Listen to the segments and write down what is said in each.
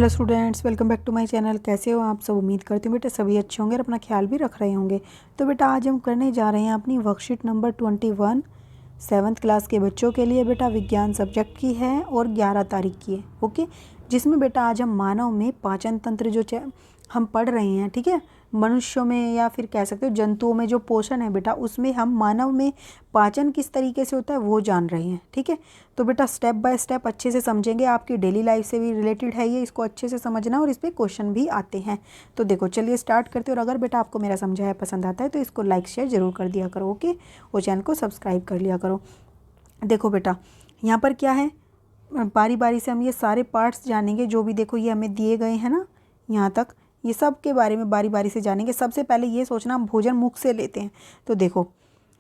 Hello students, welcome back to my channel. कैसे हो आप सब? उम्मीद करती हूँ बेटा सभी अच्छे होंगे और अपना ख्याल भी रख रहे होंगे। तो बेटा आज हम करने जा रहे हैं अपनी वर्कशीट नंबर 21 7th क्लास के बच्चों के लिए। बेटा विज्ञान सब्जेक्ट की है और 11 तारीख की है। ओके, जिसमें बेटा आज हम मानव में पाचन तंत्र जो हम पढ़ रहे हैं, ठीक है, मनुष्यों में या फिर कह सकते हो जंतुओं में जो पोषण है बेटा, उसमें हम मानव में पाचन किस तरीके से होता है वो जान रहे हैं। ठीक है, तो बेटा स्टेप बाय स्टेप अच्छे से समझेंगे, आपकी डेली लाइफ से भी रिलेटेड है ये, इसको अच्छे से समझना और इस पर क्वेश्चन भी आते हैं। तो देखो चलिए स्टार्ट करते हैं। और अगर बेटा आपको मेरा समझाया पसंद आता है तो इसको लाइक शेयर जरूर कर दिया करो। ओके, और चैनल को सब्सक्राइब कर लिया करो। देखो बेटा यहाँ पर क्या है, बारी बारी से हम ये सारे पार्ट्स जानेंगे जो भी देखो ये हमें दिए गए हैं ना, यहाँ तक ये सब के बारे में बारी बारी से जानेंगे। सबसे पहले ये सोचना हम भोजन मुख से लेते हैं, तो देखो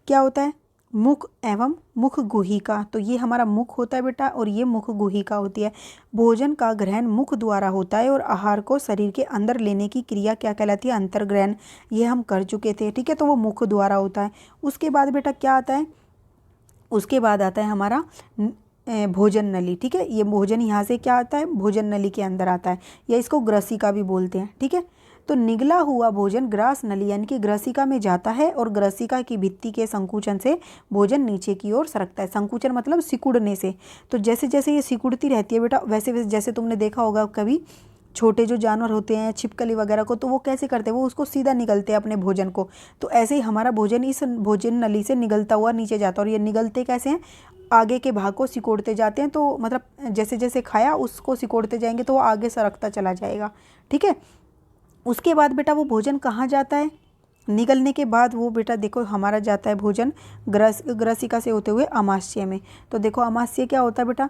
क्या होता है, मुख एवं मुख गुहिका। तो ये हमारा मुख होता है बेटा और ये मुख गुहिका होती है। भोजन का ग्रहण मुख द्वारा होता है और आहार को शरीर के अंदर लेने की क्रिया क्या कहलाती है? अंतर्ग्रहण। ये हम कर चुके थे, ठीक है, तो वो मुख द्वारा होता है। उसके बाद बेटा क्या आता है, उसके बाद आता है हमारा भोजन नली। ठीक है, ये भोजन यहाँ से क्या आता है, भोजन नली के अंदर आता है, या इसको ग्रसिका भी बोलते हैं। ठीक है, तो निगला हुआ भोजन ग्रास नली यानी कि ग्रसिका में जाता है और ग्रसिका की भित्ति के संकुचन से भोजन नीचे की ओर सरकता है। संकुचन मतलब सिकुड़ने से। तो जैसे जैसे ये सिकुड़ती रहती है बेटा, वैसे वैसे जैसे तुमने देखा होगा कभी छोटे जो जानवर होते हैं छिपकली वगैरह को, तो वो कैसे करते हैं, वो उसको सीधा निगलते हैं अपने भोजन को। तो ऐसे ही हमारा भोजन इस भोजन नली से निगलता हुआ नीचे जाता है। और ये निगलते कैसे हैं, आगे के भाग को सिकोड़ते जाते हैं। तो मतलब जैसे जैसे खाया उसको सिकोड़ते जाएंगे तो वो आगे सरकता चला जाएगा। ठीक है, उसके बाद बेटा वो भोजन कहाँ जाता है, निगलने के बाद वो बेटा देखो हमारा जाता है भोजन ग्रसिका से होते हुए अमाशय में। तो देखो अमाशय क्या होता है बेटा,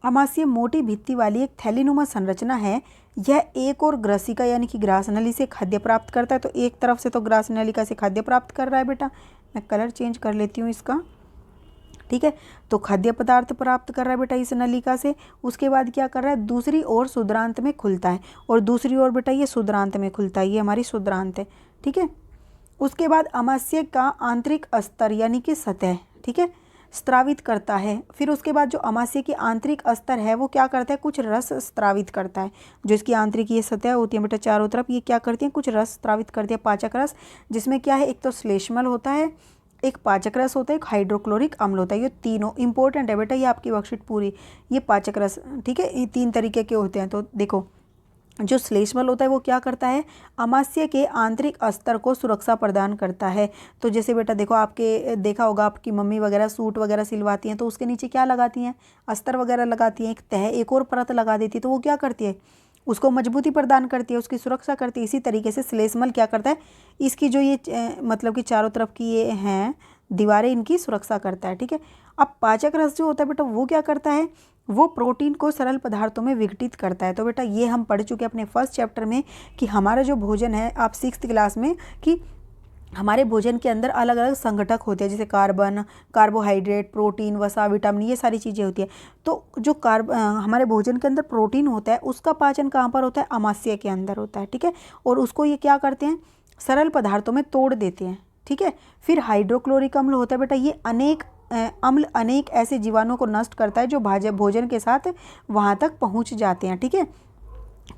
अमाशय मोटी भित्ति वाली एक थैलीनुमा संरचना है। यह एक और ग्रसिका यानी कि ग्रास नली से खाद्य प्राप्त करता है। तो एक तरफ से तो ग्रास नलिका से खाद्य प्राप्त कर रहा है बेटा, मैं कलर चेंज कर लेती हूँ इसका। ठीक है, तो खाद्य पदार्थ प्राप्त कर रहा है बेटा इस नलिका से। उसके बाद क्या कर रहा है, दूसरी ओर शुद्रांत में खुलता है, और दूसरी ओर बेटा ये शुद्रांत में खुलता है, ये हमारी शुद्रांत है। ठीक है, उसके बाद अमाशय का आंतरिक स्तर यानी कि सतह, ठीक है, स्त्रावित करता है। फिर उसके बाद जो अमाशय की आंतरिक स्तर है वो क्या करता है, कुछ रस स्त्रावित करता है। जो इसकी आंतरिक ये सतह होती है बेटा चारों तरफ, ये क्या करती है, कुछ रस स्त्रावित करती है, पाचक रस, जिसमें क्या है, एक तो श्लेष्मल होता है, एक पाचक रस होता है, एक हाइड्रोक्लोरिक अम्ल होता है। ये तीनों इंपॉर्टेंट है बेटा, ये आपकी वर्कशीट पूरी, ये पाचक रस, ठीक है, ये 3 तरीके के होते हैं। तो देखो जो श्लेष्मल होता है वो क्या करता है, अमाशय के आंतरिक स्तर को सुरक्षा प्रदान करता है। तो जैसे बेटा देखो आपके देखा होगा आपकी मम्मी वगैरह सूट वगैरह सिलवाती हैं तो उसके नीचे क्या लगाती हैं, अस्तर वगैरह लगाती हैं, एक तह एक और परत लगा देती है। तो वो क्या करती है, उसको मजबूती प्रदान करती है, उसकी सुरक्षा करती है। इसी तरीके से श्लेष्मल क्या करता है, इसकी जो ये मतलब कि चारों तरफ की ये हैं दीवारें, इनकी सुरक्षा करता है। ठीक है, अब पाचक रस जो होता है बेटा वो क्या करता है, वो प्रोटीन को सरल पदार्थों में विघटित करता है। तो बेटा ये हम पढ़ चुके हैं अपने फर्स्ट चैप्टर में कि हमारा जो भोजन है, आप 6th क्लास में, कि हमारे भोजन के अंदर अलग अलग संघटक होते हैं, जैसे कार्बन, कार्बोहाइड्रेट, प्रोटीन, वसा, विटामिन, ये सारी चीज़ें होती हैं। तो जो हमारे भोजन के अंदर प्रोटीन होता है उसका पाचन कहाँ पर होता है, अमाशय के अंदर होता है। ठीक है, और उसको ये क्या करते हैं, सरल पदार्थों में तोड़ देते हैं। ठीक है, फिर हाइड्रोक्लोरिक अम्ल होता है बेटा, ये अम्ल अनेक ऐसे जीवाणुओं को नष्ट करता है जो भोजन के साथ वहाँ तक पहुँच जाते हैं। ठीक है,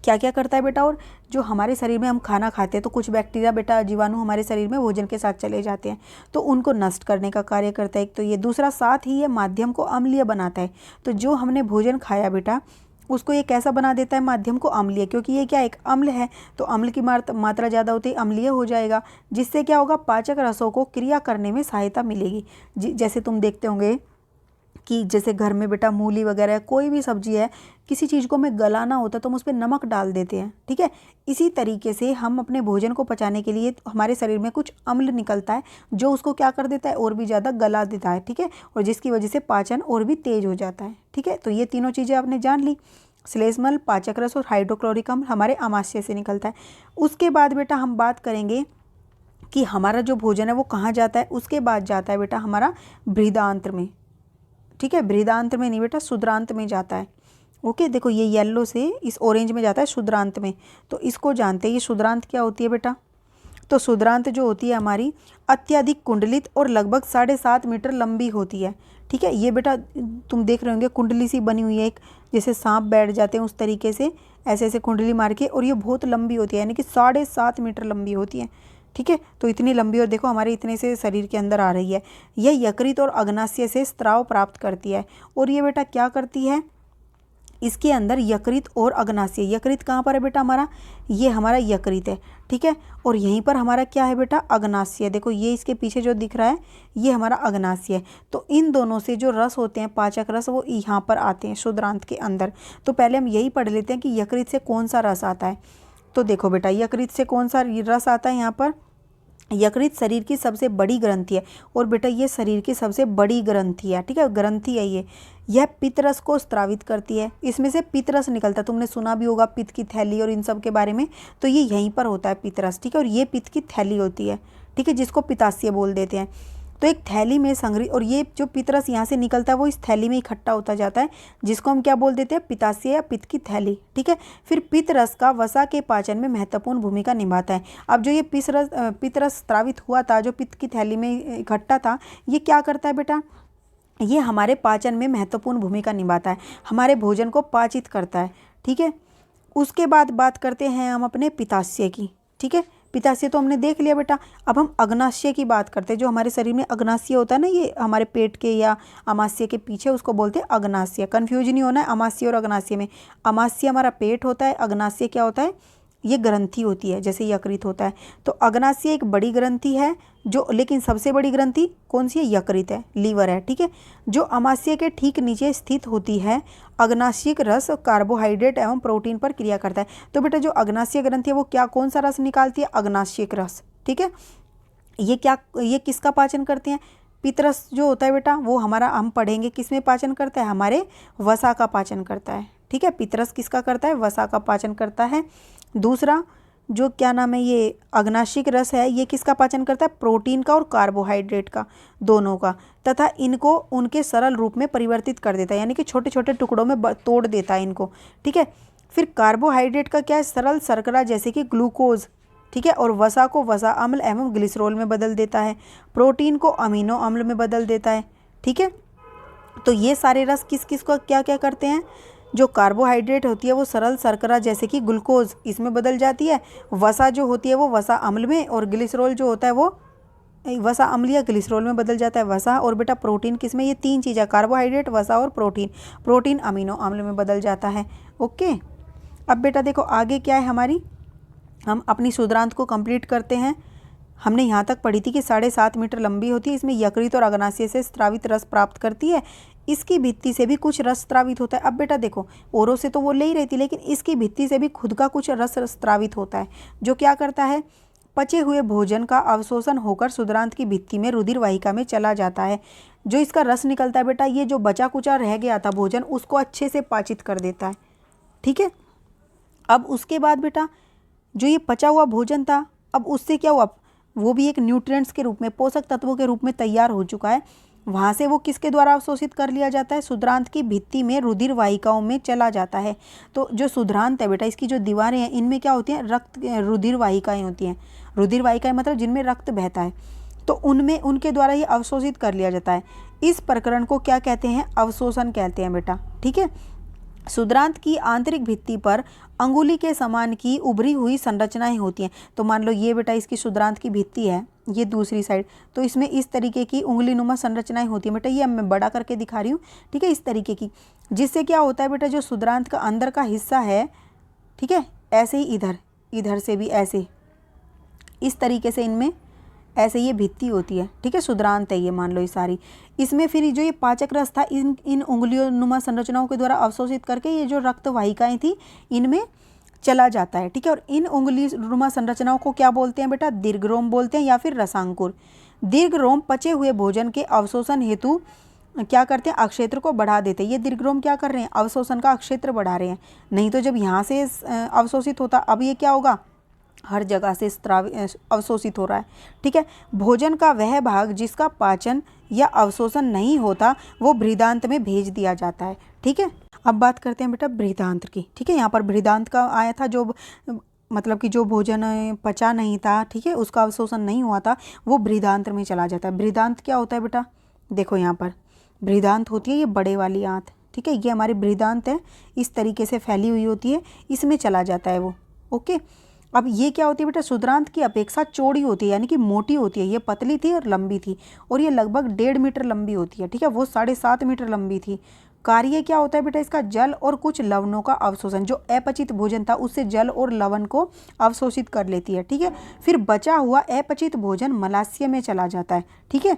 क्या क्या करता है बेटा, और जो हमारे शरीर में हम खाना खाते हैं तो कुछ बैक्टीरिया बेटा जीवाणु हमारे शरीर में भोजन के साथ चले जाते हैं, तो उनको नष्ट करने का कार्य करता है। एक तो ये, दूसरा साथ ही ये माध्यम को अम्लीय बनाता है। तो जो हमने भोजन खाया बेटा उसको ये कैसा बना देता है, माध्यम को अम्लीय, क्योंकि ये क्या एक अम्ल है, तो अम्ल की मात्रा ज़्यादा होती है अम्लीय हो जाएगा, जिससे क्या होगा, पाचक रसों को क्रिया करने में सहायता मिलेगी। जैसे तुम देखते होंगे कि जैसे घर में बेटा मूली वगैरह कोई भी सब्जी है, किसी चीज़ को हमें गलाना होता है तो हम उस पर नमक डाल देते हैं। ठीक है, इसी तरीके से हम अपने भोजन को पचाने के लिए हमारे शरीर में कुछ अम्ल निकलता है जो उसको क्या कर देता है, और भी ज़्यादा गला देता है। ठीक है, और जिसकी वजह से पाचन और भी तेज हो जाता है। ठीक है, तो ये तीनों चीज़ें आपने जान ली, श्लेष्मल, पाचक रस और हाइड्रोक्लोरिक अम्ल हमारे अमाशय से निकलता है। उसके बाद बेटा हम बात करेंगे कि हमारा जो भोजन है वो कहाँ जाता है। उसके बाद जाता है बेटा हमारा बृहदांत्र में। ठीक है, बृहदांत्र में नहीं बेटा, शुद्रांत में जाता है। ओके, देखो ये येलो से इस ऑरेंज में जाता है शुद्रांत में। तो इसको जानते हैं, ये शुद्रांत क्या होती है बेटा, तो शुद्रांत जो होती है हमारी अत्यधिक कुंडलित और लगभग 7.5 मीटर लंबी होती है। ठीक है। ये बेटा तुम देख रहे होंगे कुंडली सी बनी हुई है एक, जैसे सांप बैठ जाते हैं उस तरीके से ऐसे ऐसे कुंडली मार के, और ये बहुत लंबी होती है, यानी कि 7.5 मीटर लंबी होती है। ठीक है, तो इतनी लंबी, और देखो हमारे इतने से शरीर के अंदर आ रही है। यह यकृत और अग्नाशय से स्राव प्राप्त करती है। और ये बेटा क्या करती है, इसके अंदर यकृत और अग्नाशय, यकृत कहाँ पर है बेटा हमारा, ये हमारा यकृत है। ठीक है, और यहीं पर हमारा क्या है बेटा, अग्नाशय। देखो ये इसके पीछे जो दिख रहा है ये हमारा अग्नाशय है। तो इन दोनों से जो रस होते हैं, पाचक रस, वो यहाँ पर आते हैं क्षुद्रांत के अंदर। तो पहले हम यही पढ़ लेते हैं कि यकृत से कौन सा रस आता है। तो देखो बेटा यकृत से कौन सा रस आता है, यहाँ पर यकृत शरीर की सबसे बड़ी ग्रंथि है। और बेटा ये शरीर की सबसे बड़ी ग्रंथि है। ठीक है, ग्रंथि है ये। यह पित्तरस को स्रावित करती है। इसमें से पित्तरस निकलता है, तुमने सुना भी होगा पित्त की थैली और इन सब के बारे में, तो ये यहीं पर होता है पित्तरस। ठीक है, और ये पित्त की थैली होती है। ठीक है, जिसको पित्ताशय बोल देते हैं। तो एक थैली में संग्रहित, और ये जो पित्तरस यहाँ से निकलता है वो इस थैली में इकट्ठा होता जाता है, जिसको हम क्या बोल देते हैं, पित्ताशय या पित्त की थैली। ठीक है, फिर पित्तरस का वसा के पाचन में महत्वपूर्ण भूमिका निभाता है। अब जो ये पित्तरस स्रावित हुआ था, जो पित्त की थैली में इकट्ठा था, ये क्या करता है बेटा, ये हमारे पाचन में महत्वपूर्ण भूमिका निभाता है, हमारे भोजन को पाचित करता है। ठीक है, उसके बाद बात करते हैं हम अपने पित्ताशय की। ठीक है, पित्ताशय तो हमने देख लिया बेटा। अब हम अग्नाशय की बात करते हैं। जो हमारे शरीर में अग्नाशय होता है ना, ये हमारे पेट के या अमाशय के पीछे, उसको बोलते हैं अग्नाशय। कन्फ्यूज नहीं होना है अमाशय और अग्नाशय में। अमाशय हमारा पेट होता है, अग्नाशय क्या होता है, ये ग्रंथि होती है, जैसे यकृत होता है। तो अग्नाशय एक बड़ी ग्रंथि है जो, लेकिन सबसे बड़ी ग्रंथि कौन सी है, यकृत है, लीवर है। ठीक है, जो अमाशय के ठीक नीचे स्थित होती है। अग्नाशयिक रस कार्बोहाइड्रेट एवं प्रोटीन पर क्रिया करता है। तो बेटा जो अग्नाशय ग्रंथि है वो क्या, कौन सा रस निकालती है, अग्नाशयिक रस। ठीक है, ये किसका पाचन करते हैं, पित्तरस जो होता है बेटा वो हमारा, हम पढ़ेंगे किस में पाचन करता है, हमारे वसा का पाचन करता है। ठीक है, पित्तरस किसका करता है, वसा का पाचन करता है। दूसरा जो क्या नाम है, ये अग्नाशयिक रस है, ये किसका पाचन करता है, प्रोटीन का और कार्बोहाइड्रेट का, दोनों का, तथा इनको उनके सरल रूप में परिवर्तित कर देता है, यानी कि छोटे छोटे टुकड़ों में तोड़ देता है इनको। ठीक है, फिर कार्बोहाइड्रेट का क्या है, सरल शर्करा जैसे कि ग्लूकोज। ठीक है, और वसा को वसा अम्ल एवं ग्लिसरॉल में बदल देता है। प्रोटीन को अमीनो अम्ल में बदल देता है। ठीक है, तो ये सारे रस किस किस को क्या क्या करते हैं, जो कार्बोहाइड्रेट होती है वो सरल शर्करा जैसे कि ग्लूकोज इसमें बदल जाती है, वसा जो होती है वो वसा अम्ल में, और ग्लिसरॉल जो होता है वो वसा अम्ल या ग्लिसरॉल में बदल जाता है, वसा। और बेटा प्रोटीन किस में, ये तीन चीज़ें, कार्बोहाइड्रेट, वसा और प्रोटीन अमीनो अम्ल में बदल जाता है। ओके, अब बेटा देखो आगे क्या है हमारी, हम अपनी क्षुद्रांत को कंप्लीट करते हैं। हमने यहाँ तक पढ़ी थी कि 7.5 मीटर लंबी होती है, इसमें यकृत और अग्नाशय से स्रावित रस प्राप्त करती है। इसकी भित्ति से भी कुछ रस स्रावित होता है। अब बेटा देखो औरों से तो वो ले ही रही थी, लेकिन इसकी भित्ति से भी खुद का कुछ रस स्रावित होता है, जो क्या करता है, पचे हुए भोजन का अवशोषण होकर क्षुद्रांत की भित्ति में रुधिर वाहिका में चला जाता है। जो इसका रस निकलता है बेटा, ये जो बचा कुचा रह गया था भोजन, उसको अच्छे से पाचित कर देता है। ठीक है, अब उसके बाद बेटा जो ये पचा हुआ भोजन था, अब उससे क्या हुआ, वो भी एक न्यूट्रिएंट्स के रूप में, पोषक तत्वों के रूप में तैयार हो चुका है। वहाँ से वो किसके द्वारा अवशोषित कर लिया जाता है, क्षुद्रांत की भित्ति में रुधिर वाहिकाओं में चला जाता है। तो जो क्षुद्रांत है बेटा, इसकी जो दीवारें हैं, इनमें क्या होती हैं, रुधिर वाहिकाएँ होती हैं। रुधिर वाहिकाएँ मतलब जिनमें रक्त बहता है, तो उनमें उनके द्वारा ये अवशोषित कर लिया जाता है। इस प्रकरण को क्या कहते हैं, अवशोषण कहते हैं बेटा। ठीक है, क्षुद्रांत की आंतरिक भित्ति पर अंगुली के समान की उभरी हुई संरचनाएं होती हैं। तो मान लो ये बेटा इसकी क्षुद्रांत की भित्ति है, ये दूसरी साइड, तो इसमें इस तरीके की उंगली नुमा संरचनाएं होती हैं बेटा। ये मैं बड़ा करके दिखा रही हूँ। ठीक है, इस तरीके की, जिससे क्या होता है बेटा, जो क्षुद्रांत का अंदर का हिस्सा है, ठीक है, ऐसे ही इधर से भी ऐसे, इस तरीके से इनमें ऐसे ये भित्ति होती है। ठीक है, क्षुद्रांत है ये, मान लो ये सारी। इसमें फिर जो ये पाचक रस था, इन उंगलियों नुमा संरचनाओं के द्वारा अवशोषित करके ये जो रक्त वाहिकाएं थी इनमें चला जाता है। ठीक है, और इन उंगली नुमा संरचनाओं को क्या बोलते हैं बेटा, दीर्घरोम बोलते हैं या फिर रसांकुर। दीर्घरोम पचे हुए भोजन के अवशोषण हेतु क्या करते हैं, अक्षेत्र को बढ़ा देते हैं। ये दीर्घरोम क्या कर रहे हैं, अवशोषण का अक्षेत्र बढ़ा रहे हैं। नहीं तो जब यहाँ से अवशोषित होता, अब ये क्या होगा, हर जगह से अवशोषित हो रहा है। ठीक है, भोजन का वह भाग जिसका पाचन या अवशोषण नहीं होता वो बृहदांत में भेज दिया जाता है। ठीक है, अब बात करते हैं बेटा बृहदांत की। ठीक है, यहाँ पर बृहदांत का आया था, जो मतलब कि जो भोजन पचा नहीं था, ठीक है, उसका अवशोषण नहीं हुआ था, वो बृहदांत में चला जाता है। बृहदांत क्या होता है बेटा, देखो यहाँ पर बृहदांत होती है ये बड़े वाली आंत, ठीक है, ये हमारी बृहदांत है, इस तरीके से फैली हुई होती है, इसमें चला जाता है वो। ओके, अब ये क्या होती है बेटा, क्षुद्रांत की अपेक्षा चौड़ी होती है, यानी कि मोटी होती है। ये पतली थी और लंबी थी, और ये लगभग 1.5 मीटर लंबी होती है, ठीक है, वो 7.5 मीटर लंबी थी। कार्य क्या होता है बेटा इसका, जल और कुछ लवणों का अवशोषण, जो अपचित भोजन था उससे जल और लवण को अवशोषित कर लेती है, ठीक है। फिर बचा हुआ अपचित भोजन मलाशय में चला जाता है, ठीक है।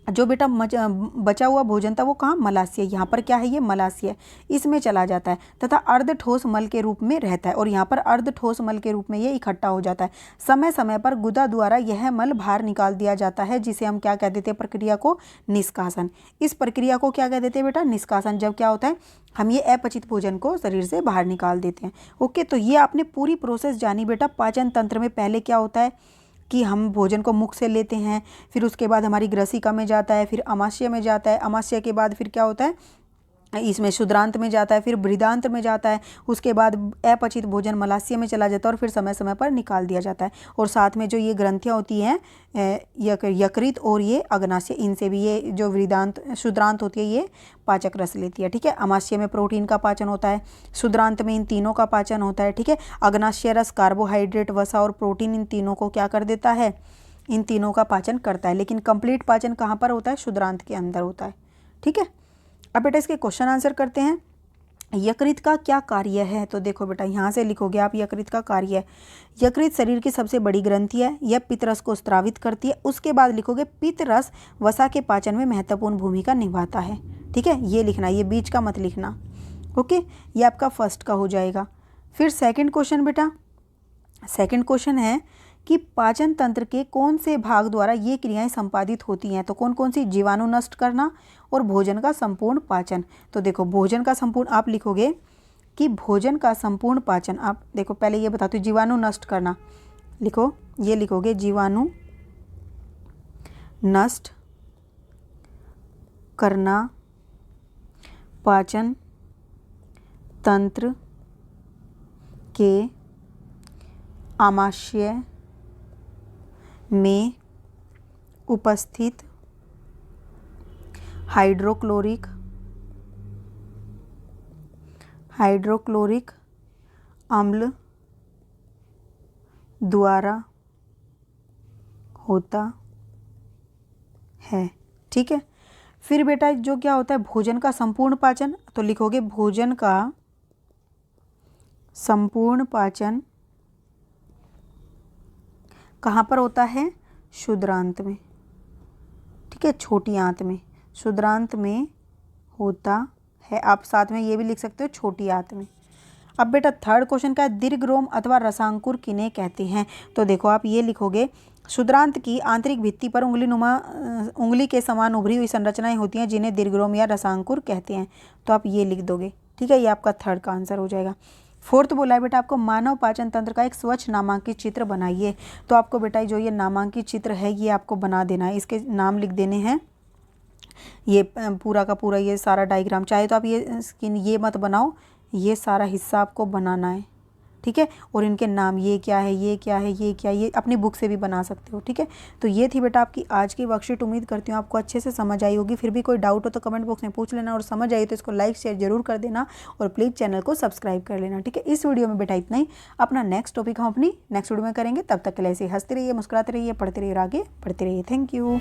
जो बेटा बचा हुआ भोजन था वो कहाँ, मलाशय, यहाँ पर क्या है, ये मलाशय, इसमें चला जाता है तथा अर्ध ठोस मल के रूप में रहता है, और यहाँ पर अर्ध ठोस मल के रूप में ये इकट्ठा हो जाता है। समय समय पर गुदा द्वारा यह मल बाहर निकाल दिया जाता है, जिसे हम क्या कह देते हैं, प्रक्रिया को निष्कासन। इस प्रक्रिया को क्या कह देते हैं बेटा, निष्कासन। जब क्या होता है, हम ये अपचित भोजन को शरीर से बाहर निकाल देते हैं। ओके, तो ये आपने पूरी प्रोसेस जानी बेटा। पाचन तंत्र में पहले क्या होता है कि हम भोजन को मुख से लेते हैं, फिर उसके बाद हमारी ग्रसिका में जाता है, फिर अमाशय में जाता है, अमाशय के बाद फिर क्या होता है, इसमें क्षुद्रांत में जाता है, फिर बृहदांत में जाता है, उसके बाद अपचित भोजन मलाशय में चला जाता है, और फिर समय समय पर निकाल दिया जाता है। और साथ में जो ये ग्रंथियाँ होती हैं यकृत और ये अग्नाशय, इनसे भी ये जो बृहदांत क्षुद्रांत होती है ये पाचक रस लेती है, ठीक है। अमाशय में प्रोटीन का पाचन होता है, क्षुद्रांत में इन तीनों का पाचन होता है, ठीक है। अग्नाशय रस कार्बोहाइड्रेट, वसा और प्रोटीन, इन तीनों को क्या कर देता है, इन तीनों का पाचन करता है। लेकिन कंप्लीट पाचन कहाँ पर होता है, क्षुद्रांत के अंदर होता है, ठीक है। अब बेटा इसके क्वेश्चन आंसर करते हैं। यकृत का क्या कार्य है, तो देखो बेटा यहाँ से लिखोगे आप यकृत का कार्य। यकृत शरीर की सबसे बड़ी ग्रंथि है, यह पित्तरस को स्रावित करती है। उसके बाद लिखोगे पित्तरस वसा के पाचन में महत्वपूर्ण भूमिका निभाता है, ठीक है, ये लिखना, ये बीच का मत लिखना। ओके, ये आपका फर्स्ट का हो जाएगा। फिर सेकंड क्वेश्चन बेटा, सेकंड क्वेश्चन है कि पाचन तंत्र के कौन से भाग द्वारा ये क्रियाएं संपादित होती हैं, तो कौन कौन सी, जीवाणु नष्ट करना और भोजन का संपूर्ण पाचन। तो देखो भोजन का संपूर्ण आप लिखोगे कि भोजन का संपूर्ण पाचन, आप देखो पहले ये बताती हूँ, जीवाणु नष्ट करना लिखो, ये लिखोगे जीवाणु नष्ट करना पाचन तंत्र के आमाशय में उपस्थित हाइड्रोक्लोरिक अम्ल द्वारा होता है, ठीक है। फिर बेटा जो क्या होता है, भोजन का संपूर्ण पाचन, तो लिखोगे भोजन का संपूर्ण पाचन कहाँ पर होता है, क्षुद्रांत में, ठीक है, छोटी आंत में, क्षुद्रांत में होता है। आप साथ में ये भी लिख सकते हो छोटी आंत में। अब बेटा थर्ड क्वेश्चन का है, दीर्घरोम अथवा रसांकुर किन्हें कहते हैं, तो देखो आप ये लिखोगे क्षुद्रांत की आंतरिक भित्ति पर उंगली के समान उभरी हुई संरचनाएं होती हैं, जिन्हें दीर्घरोम या रसांकुर कहते हैं। तो आप ये लिख दोगे, ठीक है, ये आपका थर्ड का आंसर हो जाएगा। फोर्थ बोला है बेटा आपको, मानव पाचन तंत्र का एक स्वच्छ नामांकित चित्र बनाइए। तो आपको बेटा जो ये नामांकित चित्र है ये आपको बना देना है, इसके नाम लिख देने हैं, ये पूरा का पूरा ये सारा डायग्राम। चाहे तो आप ये मत बनाओ, ये सारा हिस्सा आपको बनाना है, ठीक है। और इनके नाम, ये क्या है, ये क्या है, ये क्या, ये अपनी बुक से भी बना सकते हो, ठीक है। तो ये थी बेटा आपकी आज की वर्कशीट। उम्मीद करती हूँ आपको अच्छे से समझ आई होगी। फिर भी कोई डाउट हो तो कमेंट बॉक्स में पूछ लेना, और समझ आई तो इसको लाइक शेयर जरूर कर देना, और प्लीज़ चैनल को सब्सक्राइब कर लेना, ठीक है। इस वीडियो में बेटा इतना ही। अपना नेक्स्ट टॉपिक हम अपनी नेक्स्ट वीडियो में करेंगे। तब तक के लिए ऐसे हंसते रहिए, मुस्कुराते रहिए, पढ़ते रहिए और आगे बढ़ते रहिए। Thank you.